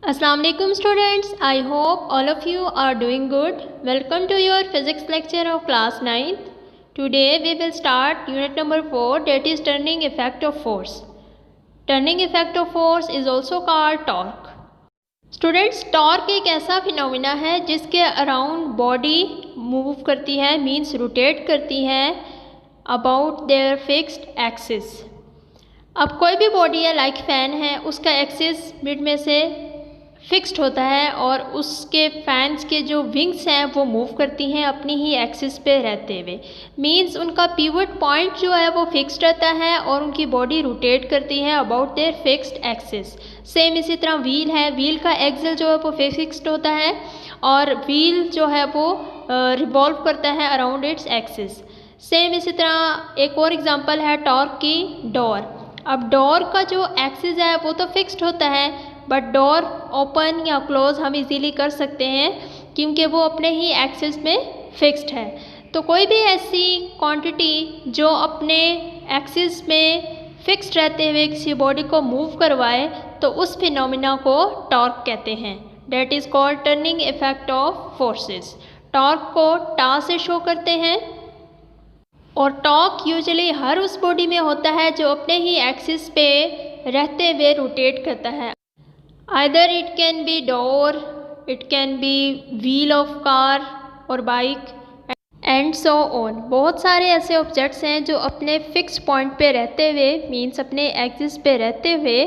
Assalamu alaikum students. I hope all of you are doing good. Welcome to your physics lecture of class 9th. Today we will start unit number 4, that is turning effect of force. Turning effect of force is also called torque. Students, torque एक ऐसा phenomena है जिसके around body move करती है, means rotate करती है about their fixed axis. अब कोई भी बॉडी है लाइक फैन है, उसका एक्सिस मिड में से फिक्स्ड होता है और उसके फैंस के जो विंग्स हैं वो मूव करती हैं अपनी ही एक्सिस पे रहते हुए। मींस उनका पिवट पॉइंट जो है वो फिक्स्ड रहता है और उनकी बॉडी रोटेट करती है about their fixed axis. Same इसी तरह व्हील है, व्हील का एक्सल जो है वो फिक्स्ड होता है और व्हील जो है वो रिवॉल्व करता है अराउंड इट्स एक्सिस। सेम इसी तरह एक और एग्जांपल है टॉर्क की, डोर। अब डोर का जो एक्सिस है वो तो फिक्स्ड होता है, बट डोर ओपन या क्लोज हम इजीली कर सकते हैं क्योंकि वो अपने ही एक्सिस में फिक्स्ड है। तो कोई भी ऐसी क्वांटिटी जो अपने एक्सिस में फिक्स्ड रहते हुए किसी बॉडी को मूव करवाए तो उस फिनोमिना को टॉर्क कहते हैं। That is called turning effect of forces. Torque को टा से शो करते हैं और टॉर्क यूजुअली हर उस बॉडी में होता है जो अपने ही एक्सिस पे रहते हुए रोटेट करता है। Either it can be door, it can be wheel of car or bike and so on। बहुत सारे ऐसे ऑब्जेक्ट्स हैं जो अपने फिक्स पॉइंट पे रहते हुए, मीन्स अपने एक्सिस पे रहते हुए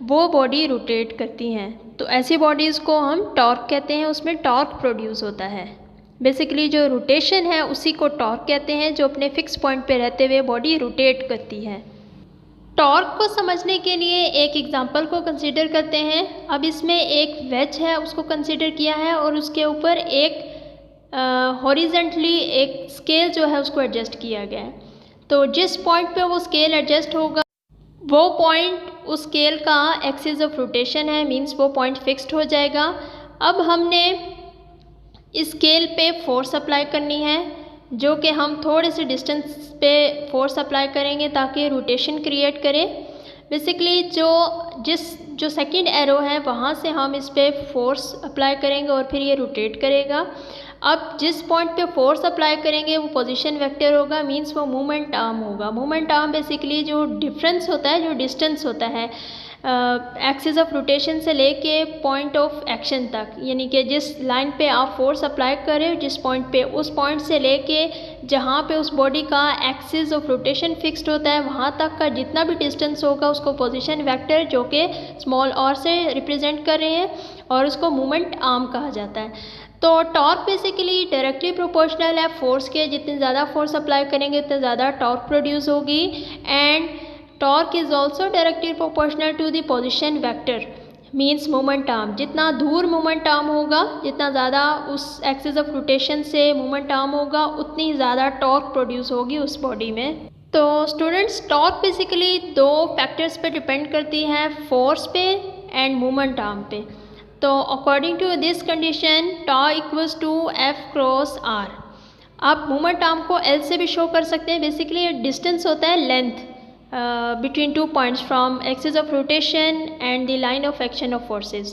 वो बॉडी रोटेट करती हैं। तो ऐसी बॉडीज़ को हम टॉर्क कहते हैं, उसमें टॉर्क प्रोड्यूस होता है। बेसिकली जो रोटेशन है उसी को टॉर्क कहते हैं, जो अपने फिक्स पॉइंट पे रहते हुए बॉडी रोटेट करती है। टॉर्क को समझने के लिए एक एग्जांपल को कंसीडर करते हैं। अब इसमें एक वेज है उसको कंसीडर किया है और उसके ऊपर एक हॉरिजेंटली एक स्केल जो है उसको एडजस्ट किया गया है। तो जिस पॉइंट पे वो स्केल एडजस्ट होगा वो पॉइंट उस स्केल का एक्सिस ऑफ रोटेशन है, मींस वो पॉइंट फिक्स्ड हो जाएगा। अब हमने इस स्केल पे फोर्स अप्लाई करनी है जो कि हम थोड़े से डिस्टेंस पे फोर्स अप्लाई करेंगे ताकि रोटेशन क्रिएट करे। बेसिकली जो सेकंड एरो है वहाँ से हम इस पे फोर्स अप्लाई करेंगे और फिर ये रोटेट करेगा। अब जिस पॉइंट पे फोर्स अप्लाई करेंगे वो पोजीशन वेक्टर होगा, मींस वो मूवमेंट आर्म होगा। मूवमेंट आर्म बेसिकली जो डिफरेंस होता है, जो डिस्टेंस होता है एक्सिस ऑफ रोटेशन से लेके पॉइंट ऑफ एक्शन तक, यानी कि जिस लाइन पे आप फोर्स अप्लाई करें जिस पॉइंट पे, उस पॉइंट से लेके जहाँ पे उस बॉडी का एक्सिस ऑफ रोटेशन फिक्स्ड होता है वहाँ तक का जितना भी डिस्टेंस होगा उसको पोजीशन वेक्टर जो कि स्मॉल आर से रिप्रेजेंट कर रहे हैं और उसको मूवमेंट आर्म कहा जाता है। तो टॉर्क बेसिकली डायरेक्टली प्रोपोर्शनल है फोर्स के, जितनी ज़्यादा फोर्स अप्लाई करेंगे उतनी ज़्यादा टॉर्क प्रोड्यूस होगी। And torque is also directly proportional to the position vector, means moment arm. जितना दूर मोमेंट आर्म होगा, जितना ज़्यादा उस एक्सिस ऑफ रोटेशन से मोमेंट आर्म होगा उतनी ज़्यादा टॉर्क प्रोड्यूस होगी उस बॉडी में। तो स्टूडेंट्स, टॉर्क बेसिकली दो फैक्टर्स पे डिपेंड करती है, फोर्स पे एंड मोमेंट आर्म पे। तो according to this condition tau equals to F cross R. आप मोमेंट आर्म को एल से भी शो कर सकते हैं। बेसिकली डिस्टेंस होता है length between two points from axis of rotation and the line of action of forces।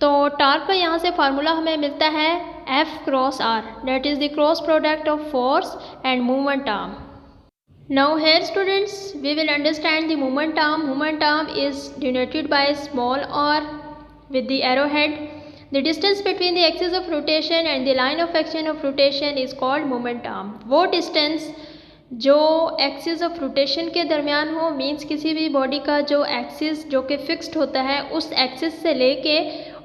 तो टॉर्क का यहाँ से फार्मूला हमें मिलता है F cross R, that is the cross product of force and movement arm। Now here students we will understand the movement arm। Movement arm is denoted by small r with the arrowhead। The distance between the axis of rotation and the line of action of rotation is called movement arm। वो distance जो axis of rotation के दरमियान हो, means किसी भी body का जो axis जो कि फिक्स्ड होता है उस एक्सिस से लेके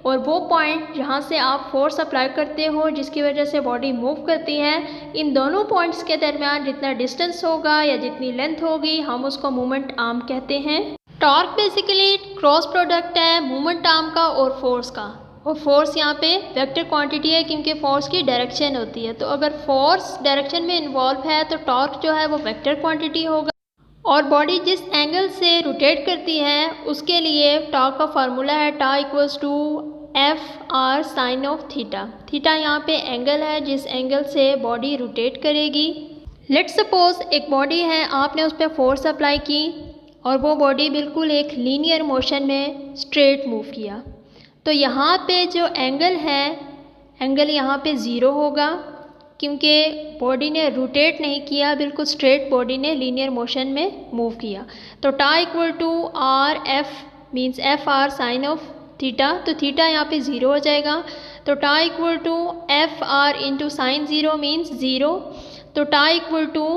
और वो पॉइंट जहाँ से आप फोर्स अप्लाई करते हो जिसकी वजह से बॉडी मूव करती है, इन दोनों पॉइंट्स के दरमियान जितना डिस्टेंस होगा या जितनी लेंथ होगी हम उसको मूवमेंट आर्म कहते हैं। टॉर्क बेसिकली क्रॉस प्रोडक्ट है मूवमेंट आर्म का और फोर्स का। और फोर्स यहाँ पे वेक्टर क्वांटिटी है क्योंकि फोर्स की डायरेक्शन होती है। तो अगर फोर्स डायरेक्शन में इन्वॉल्व है तो टॉर्क जो है वो वेक्टर क्वांटिटी होगा। और बॉडी जिस एंगल से रोटेट करती है उसके लिए टॉर्क का फार्मूला है tau equals to F R sine of theta. Theta यहाँ पे एंगल है जिस एंगल से बॉडी रोटेट करेगी। लेट्स सपोज एक बॉडी है, आपने उस पर फोर्स अप्लाई की और वो बॉडी बिल्कुल एक लीनियर मोशन में स्ट्रेट मूव किया। तो यहाँ पे जो एंगल है, एंगल यहाँ पे 0 होगा क्योंकि बॉडी ने रोटेट नहीं किया, बिल्कुल स्ट्रेट बॉडी ने लीनियर मोशन में मूव किया। तो tau equal to R F means F R sine of theta, तो थीटा यहाँ पे 0 हो जाएगा। तो tau equal to F R into sine 0 means 0, तो टा इक्वल टू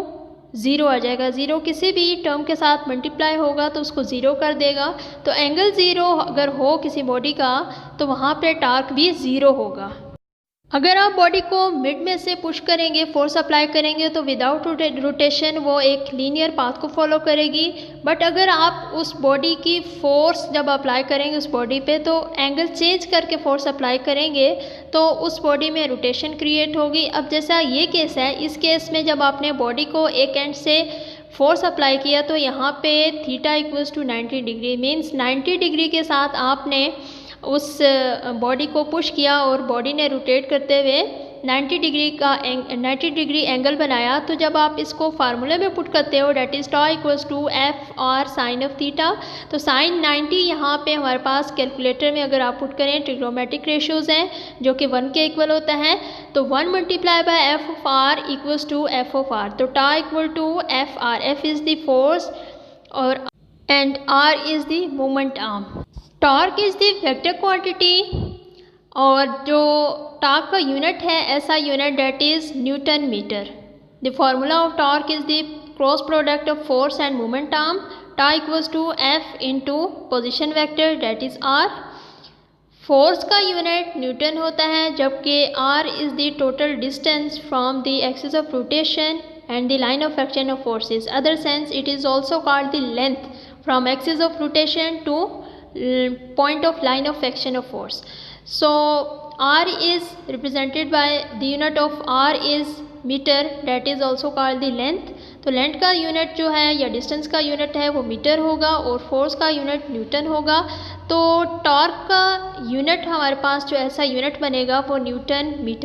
0 आ जाएगा। 0 किसी भी टर्म के साथ मल्टीप्लाई होगा तो उसको 0 कर देगा। तो एंगल 0 अगर हो किसी बॉडी का तो वहाँ पे टार्क भी 0 होगा। अगर आप बॉडी को मिड में से पुश करेंगे, फोर्स अप्लाई करेंगे, तो विदाउट रोटेशन वो एक लीनियर पाथ को फॉलो करेगी। बट अगर आप उस बॉडी की फोर्स जब अप्लाई करेंगे उस बॉडी पे, तो एंगल चेंज करके फोर्स अप्लाई करेंगे तो उस बॉडी में रोटेशन क्रिएट होगी। अब जैसा ये केस है, इस केस में जब आपने बॉडी को एक एंड से फोर्स अप्लाई किया तो यहाँ पे theta equals to 90 degree means 90 degree के साथ आपने उस बॉडी को पुश किया और बॉडी ने रोटेट करते हुए 90 डिग्री एंगल बनाया। तो जब आप इसको फार्मूले में पुट करते हो, that is tau equals to F R sine of theta, तो साइन 90 यहाँ पे हमारे पास कैलकुलेटर में अगर आप पुट करें, ट्रिग्नोमेट्रिक रेशियोज़ हैं जो कि 1 के इक्वल होता है, तो 1 multiply by F of R equals to F of R. तो tau equal to F R, F is the force और and R is the moment arm. Torque is the vector quantity और जो torque का unit है ऐसा unit that is newton metre. The formula of torque is the cross product of force and moment arm. Tau equals to F into position vector that is are. Force का unit newton होता है जबकि R is the total distance from the axis of rotation and the line of action of forces. Other sense it is also called the length from axis of rotation to point of line of action of force. So R is represented by the unit of R is meter, that is also called the length. तो length का unit जो है या distance का unit है वो metre होगा और फोर्स का यूनिट न्यूटन होगा। तो टॉर्क का यूनिट हमारे पास जो ऐसा यूनिट बनेगा वो न्यूटन मीटर